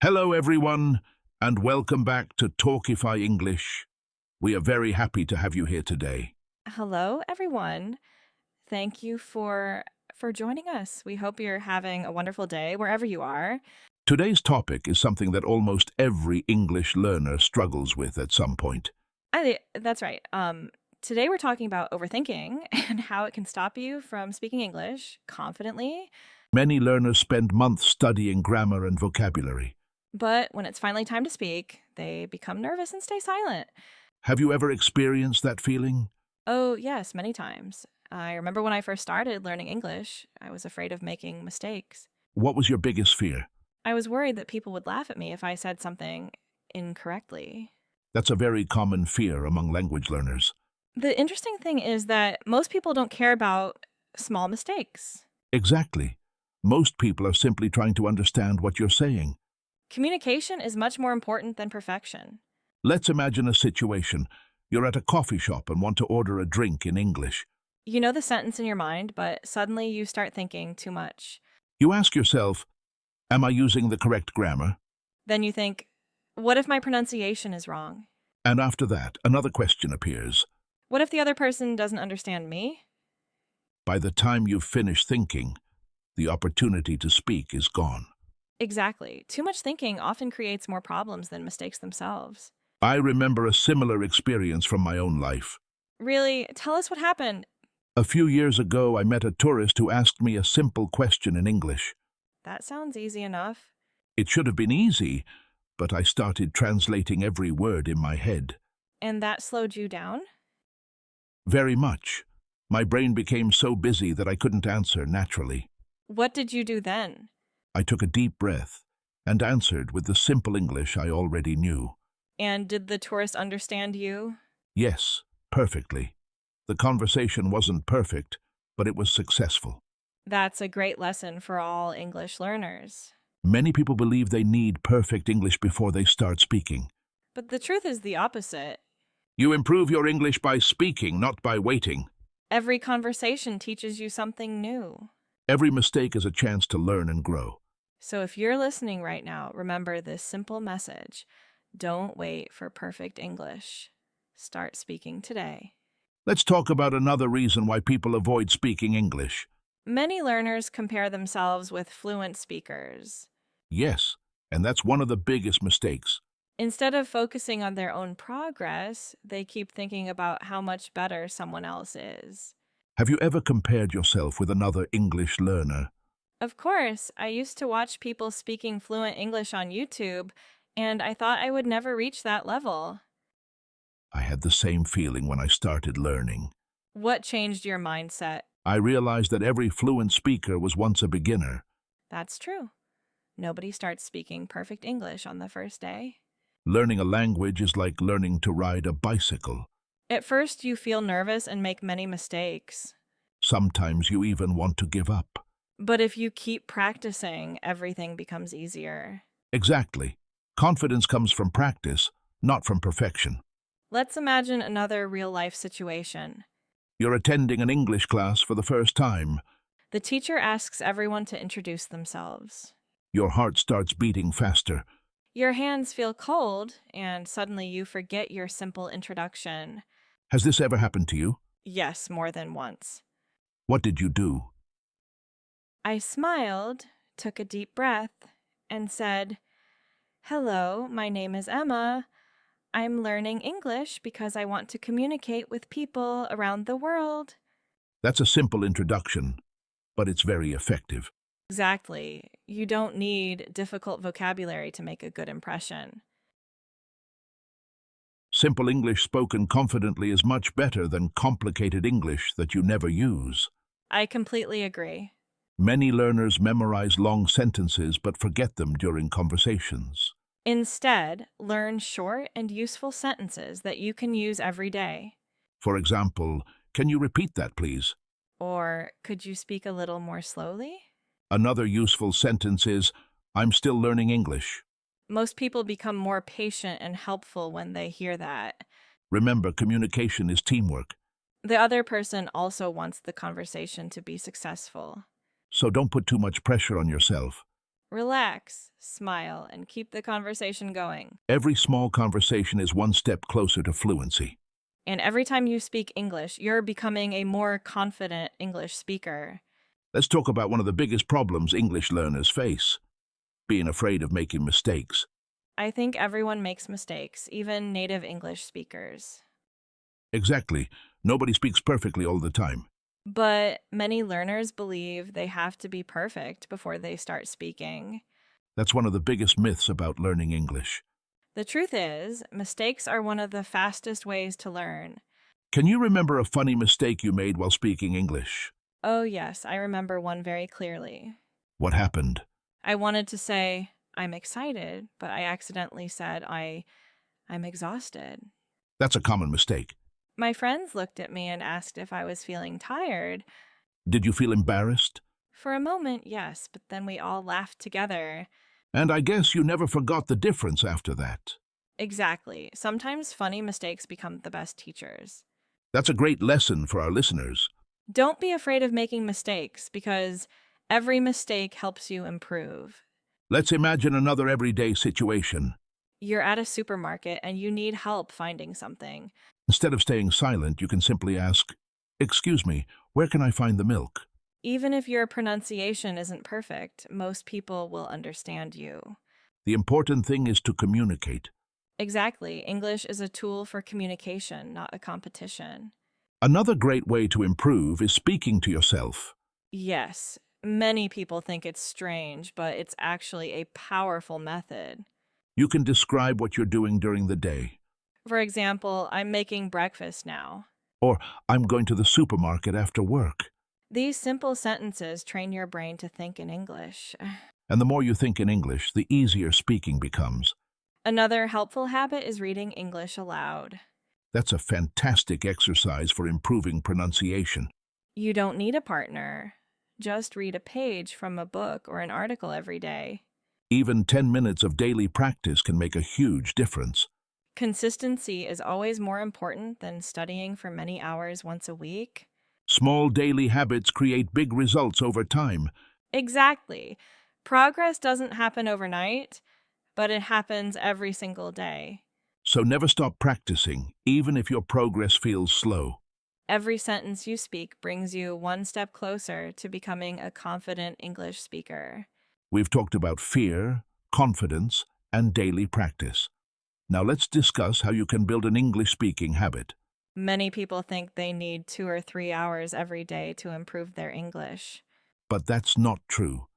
Hello, everyone, and welcome back to Talkify English. We are very happy to have you here today. Hello, everyone. Thank you for joining us. We hope you're having a wonderful day wherever you are. Today's topic is something that almost every English learner struggles with at some point. That's right. Today we're talking about overthinking and how it can stop you from speaking English confidently, Many learners spend months studying grammar and vocabulary. but when it's finally time to speak, they become nervous and stay silent. Have you ever experienced that feeling? Oh, yes, many times. I remember when I first started learning English, I was afraid of making mistakes. What was your biggest fear? I was worried that people would laugh at me if I said something incorrectly. That's a very common fear among language learners. The interesting thing is that most people don't care about small mistakes. Exactly. Most people are simply trying to understand what you're saying. Communication is much more important than perfection. Let's imagine a situation. You're at a coffee shop and want to order a drink in English. You know the sentence in your mind, but suddenly you start thinking too much. You ask yourself, am I using the correct grammar? Then you think, what if my pronunciation is wrong? And after that, another question appears. What if the other person doesn't understand me? By the time you've finished thinking, the opportunity to speak is gone. Exactly. Too much thinking often creates more problems than mistakes themselves. I remember a similar experience from my own life. Really, tell us what happened. A few years ago, I met a tourist who asked me a simple question in English. That sounds easy enough. It should have been easy, but I started translating every word in my head. And that slowed you down? Very much. My brain became so busy that I couldn't answer naturally. What did you do then? I took a deep breath and answered with the simple English I already knew. And did the tourist understand you? Yes, perfectly. The conversation wasn't perfect, but it was successful. That's a great lesson for all English learners. Many people believe they need perfect English before they start speaking. But the truth is the opposite. You improve your English by speaking, not by waiting. Every conversation teaches you something new. Every mistake is a chance to learn and grow. So if you're listening right now, remember this simple message. Don't wait for perfect English. Start speaking today. Let's talk about another reason why people avoid speaking English. Many learners compare themselves with fluent speakers. Yes, and that's one of the biggest mistakes. Instead of focusing on their own progress, they keep thinking about how much better someone else is. Have you ever compared yourself with another English learner? Of course, I used to watch people speaking fluent English on YouTube, and I thought I would never reach that level. I had the same feeling when I started learning. What changed your mindset? I realized that every fluent speaker was once a beginner. That's true. Nobody starts speaking perfect English on the first day. Learning a language is like learning to ride a bicycle. At first, you feel nervous and make many mistakes. Sometimes you even want to give up. But if you keep practicing, everything becomes easier. Exactly. Confidence comes from practice, not from perfection. Let's imagine another real-life situation. You're attending an English class for the first time. The teacher asks everyone to introduce themselves. Your heart starts beating faster. Your hands feel cold, and suddenly you forget your simple introduction. Has this ever happened to you? Yes, more than once. What did you do? I smiled, took a deep breath, and said, "Hello, my name is Emma. I'm learning English because I want to communicate with people around the world." That's a simple introduction, but it's very effective. Exactly. You don't need difficult vocabulary to make a good impression. Simple English spoken confidently is much better than complicated English that you never use. I completely agree. Many learners memorize long sentences but forget them during conversations. Instead, learn short and useful sentences that you can use every day. For example, can you repeat that, please? Or, could you speak a little more slowly? Another useful sentence is, I'm still learning English. Most people become more patient and helpful when they hear that. Remember, communication is teamwork, The other person also wants the conversation to be successful. so don't put too much pressure on yourself. Relax, smile, and keep the conversation going. Every small conversation is one step closer to fluency. And every time you speak English, you're becoming a more confident English speaker. Let's talk about one of the biggest problems English learners face, being afraid of making mistakes. I think everyone makes mistakes, even native English speakers. Exactly. Nobody speaks perfectly all the time. But many learners believe they have to be perfect before they start speaking. That's one of the biggest myths about learning English. The truth is, mistakes are one of the fastest ways to learn. Can you remember a funny mistake you made while speaking English? Oh, yes, I remember one very clearly. What happened? I wanted to say, I'm excited, but I accidentally said, I'm exhausted. That's a common mistake. My friends looked at me and asked if I was feeling tired. Did you feel embarrassed? For a moment, yes, but then we all laughed together. And I guess you never forgot the difference after that. Exactly. Sometimes funny mistakes become the best teachers. That's a great lesson for our listeners. Don't be afraid of making mistakes because every mistake helps you improve. Let's imagine another everyday situation. You're at a supermarket and you need help finding something. Instead of staying silent, you can simply ask, "Excuse me, where can I find the milk?" Even if your pronunciation isn't perfect, most people will understand you. The important thing is to communicate. Exactly. English is a tool for communication, not a competition. Another great way to improve is speaking to yourself. Yes, many people think it's strange, but it's actually a powerful method. You can describe what you're doing during the day. For example, I'm making breakfast now. Or, "I'm going to the supermarket after work." These simple sentences train your brain to think in English. And the more you think in English, the easier speaking becomes. Another helpful habit is reading English aloud. That's a fantastic exercise for improving pronunciation. You don't need a partner. Just read a page from a book or an article every day. Even 10 minutes of daily practice can make a huge difference. Consistency is always more important than studying for many hours once a week. Small daily habits create big results over time. Exactly. Progress doesn't happen overnight, but it happens every single day. So never stop practicing, even if your progress feels slow. Every sentence you speak brings you one step closer to becoming a confident English speaker. We've talked about fear, confidence, and daily practice. Now let's discuss how you can build an English-speaking habit. Many people think they need 2 or 3 hours every day to improve their English. But that's not true.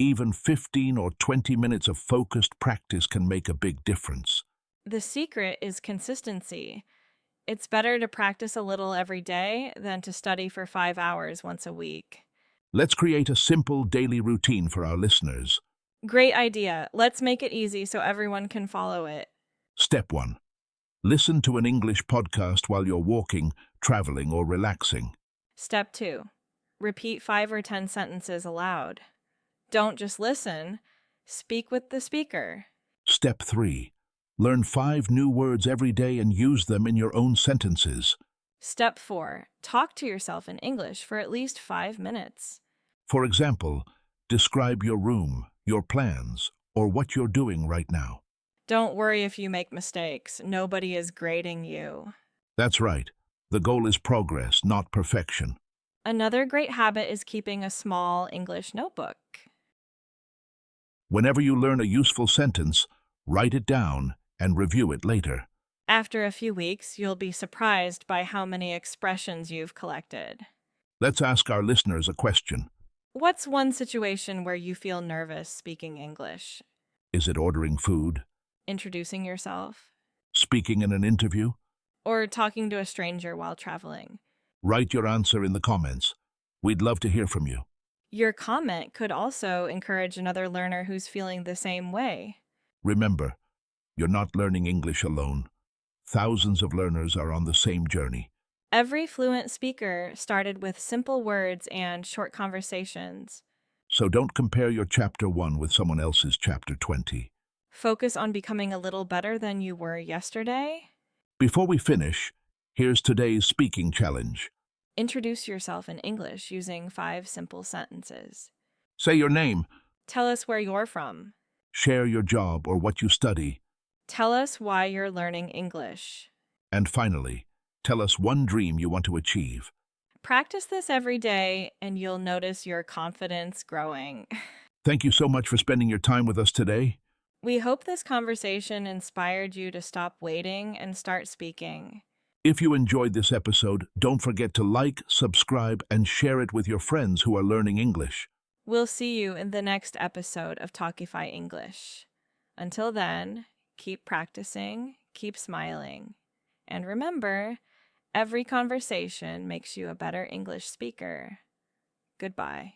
Even 15 or 20 minutes of focused practice can make a big difference. The secret is consistency. It's better to practice a little every day than to study for 5 hours once a week. Let's create a simple daily routine for our listeners. Great idea. Let's make it easy so everyone can follow it. Step 1. Listen to an English podcast while you're walking, traveling, or relaxing. Step 2. Repeat 5 or 10 sentences aloud. Don't just listen. Speak with the speaker. Step 3. Learn 5 new words every day and use them in your own sentences. Step 4. Talk to yourself in English for at least 5 minutes. For example, describe your room, your plans, or what you're doing right now. Don't worry if you make mistakes. Nobody is grading you. That's right. The goal is progress, not perfection. Another great habit is keeping a small English notebook. Whenever you learn a useful sentence, write it down and review it later. After a few weeks, you'll be surprised by how many expressions you've collected. Let's ask our listeners a question. What's one situation where you feel nervous speaking English? Is it ordering food? Introducing yourself? Speaking in an interview? Or talking to a stranger while traveling? Write your answer in the comments. We'd love to hear from you. Your comment could also encourage another learner who's feeling the same way. Remember, you're not learning English alone. Thousands of learners are on the same journey. Every fluent speaker started with simple words and short conversations. So don't compare your Chapter 1 with someone else's Chapter 20. Focus on becoming a little better than you were yesterday. Before we finish, here's today's speaking challenge. Introduce yourself in English using 5 simple sentences. Say your name. Tell us where you're from. Share your job or what you study. Tell us why you're learning English. And finally, tell us one dream you want to achieve. Practice this every day, and you'll notice your confidence growing. Thank you so much for spending your time with us today. We hope this conversation inspired you to stop waiting and start speaking. If you enjoyed this episode, don't forget to like, subscribe, and share it with your friends who are learning English. We'll see you in the next episode of Talkify English. Until then, keep practicing, keep smiling, and remember, every conversation makes you a better English speaker. Goodbye.